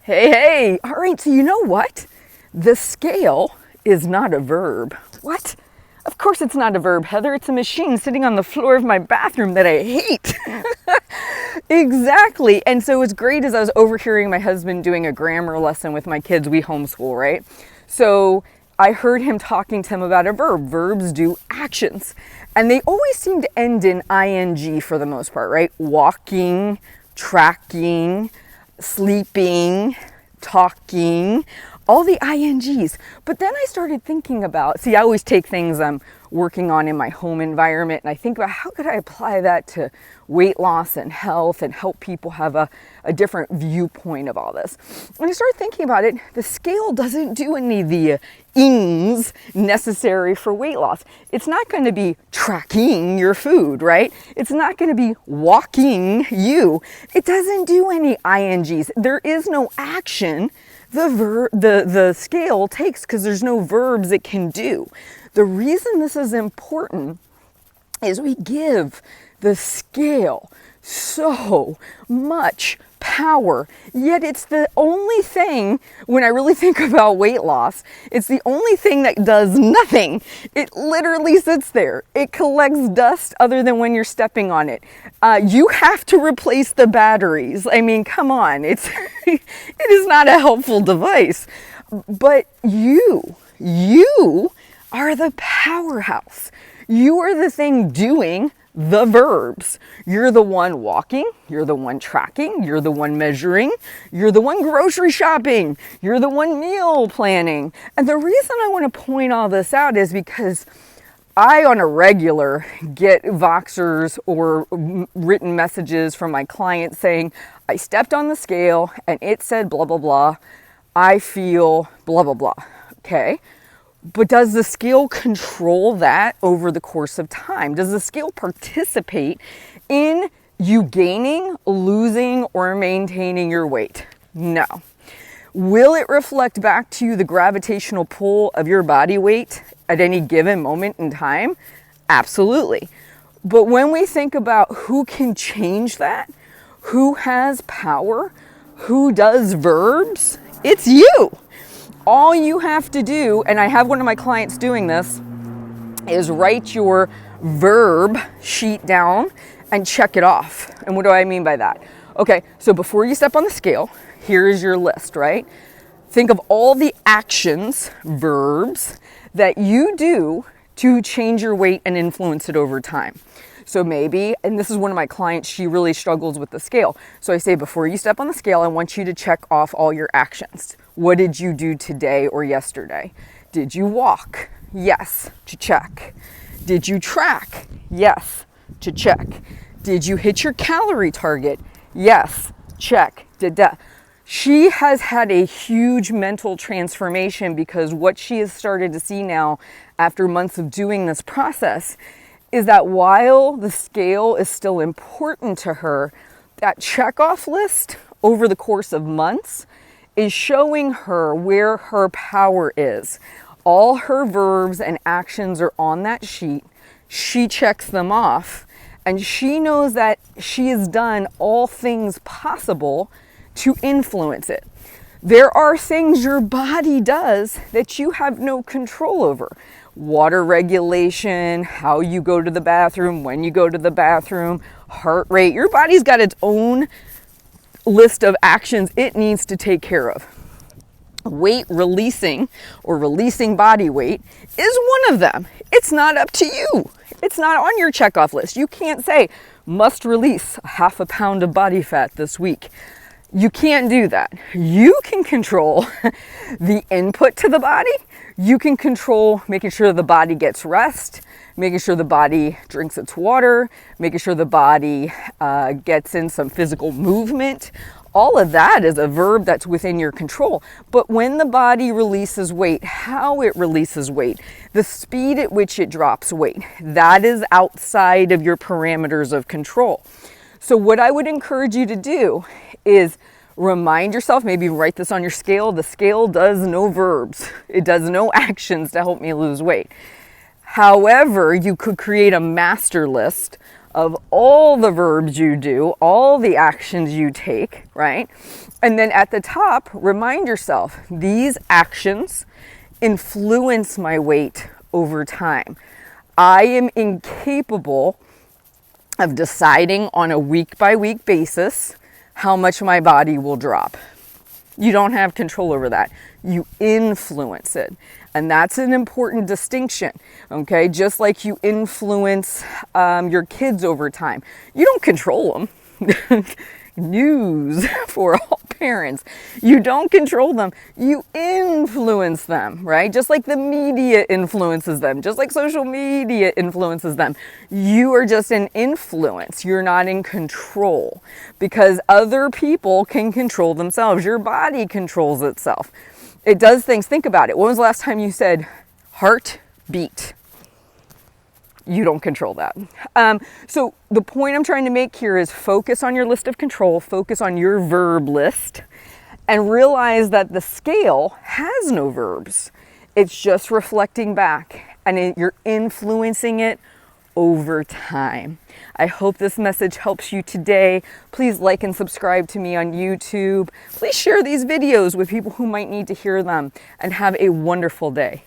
Hey. All right, so you know what? The scale is not a verb. What? Of course it's not a verb, Heather. It's a machine sitting on the floor of my bathroom that I hate. Exactly. And so it's great as I was overhearing my husband doing a grammar lesson with my kids. We homeschool, right? So I heard him talking to him about a verb. Verbs do actions. And they always seem to end in ing for the most part, right? Walking, tracking, sleeping, talking, all the INGs. But then I started thinking about, see, I always take things I'm working on in my home environment and I think about how could I apply that to weight loss and health and help people have a different viewpoint of all this. When I started thinking about it, the scale doesn't do any of the ings necessary for weight loss. It's not going to be tracking your food, right? It's not going to be walking you. It doesn't do any INGs. There is no action the scale takes because there's no verbs it can do. The reason this is important is we give the scale so much power, yet it's the only thing, when I really think about weight loss, it's the only thing that does nothing. It literally sits there. It collects dust other than when you're stepping on it. You have to replace the batteries. I mean, come on, it is not a helpful device. But you are the powerhouse. You are the thing doing the verbs. You're the one walking, you're the one tracking, you're the one measuring, you're the one grocery shopping, you're the one meal planning. And the reason I want to point all this out is because I, on a regular, get Voxers or written messages from my clients saying, I stepped on the scale and it said blah, blah, blah. I feel blah, blah, blah. Okay. But does the scale control that over the course of time? Does the scale participate in you gaining, losing, or maintaining your weight? No. Will it reflect back to you the gravitational pull of your body weight at any given moment in time? Absolutely. But when we think about who can change that, who has power, who does verbs, it's you. All you have to do, and I have one of my clients doing this, is write your verb sheet down and check it off. And what do I mean by that? Okay, so before you step on the scale, here's your list, right? Think of all the actions, verbs, that you do to change your weight and influence it over time. So maybe, and this is one of my clients, she really struggles with the scale. So I say, before you step on the scale, I want you to check off all your actions. What did you do today or yesterday? Did you walk? Yes, to check. Did you track? Yes, to check. Did you hit your calorie target? Yes, check. She has had a huge mental transformation because what she has started to see now after months of doing this process is that while the scale is still important to her, that checkoff list over the course of months is showing her where her power is. All her verbs and actions are on that sheet. She checks them off, and she knows that she has done all things possible to influence it. There are things your body does that you have no control over. Water regulation, how you go to the bathroom, when you go to the bathroom, heart rate. Your body's got its own list of actions it needs to take care of. Weight releasing or releasing body weight is one of them. It's not up to you. It's not on your checkoff list. You can't say, must release 1/2 pound of body fat this week. You can't do that. You can control the input to the body. You can control making sure the body gets rest, making sure the body drinks its water, making sure the body gets in some physical movement. All of that is a verb that's within your control. But when the body releases weight, how it releases weight, the speed at which it drops weight, that is outside of your parameters of control. So what I would encourage you to do is remind yourself, maybe write this on your scale. The scale does no verbs. It does no actions to help me lose weight. However, you could create a master list of all the verbs you do, all the actions you take, right? And then at the top, remind yourself, these actions influence my weight over time. I am incapable of deciding on a week by week basis how much my body will drop. You don't have control over that. You influence it. And that's an important distinction, okay? Just like you influence your kids over time. You don't control them. News for all parents. You don't control them. You influence them, right? Just like the media influences them, just like social media influences them. You are just an influence. You're not in control because other people can control themselves. Your body controls itself. It does things. Think about it. When was the last time you said heartbeat? You don't control that. So the point I'm trying to make here is focus on your list of control, focus on your verb list, and realize that the scale has no verbs. It's just reflecting back, and you're influencing it over time. I hope this message helps you today. Please like and subscribe to me on YouTube. Please share these videos with people who might need to hear them, and have a wonderful day.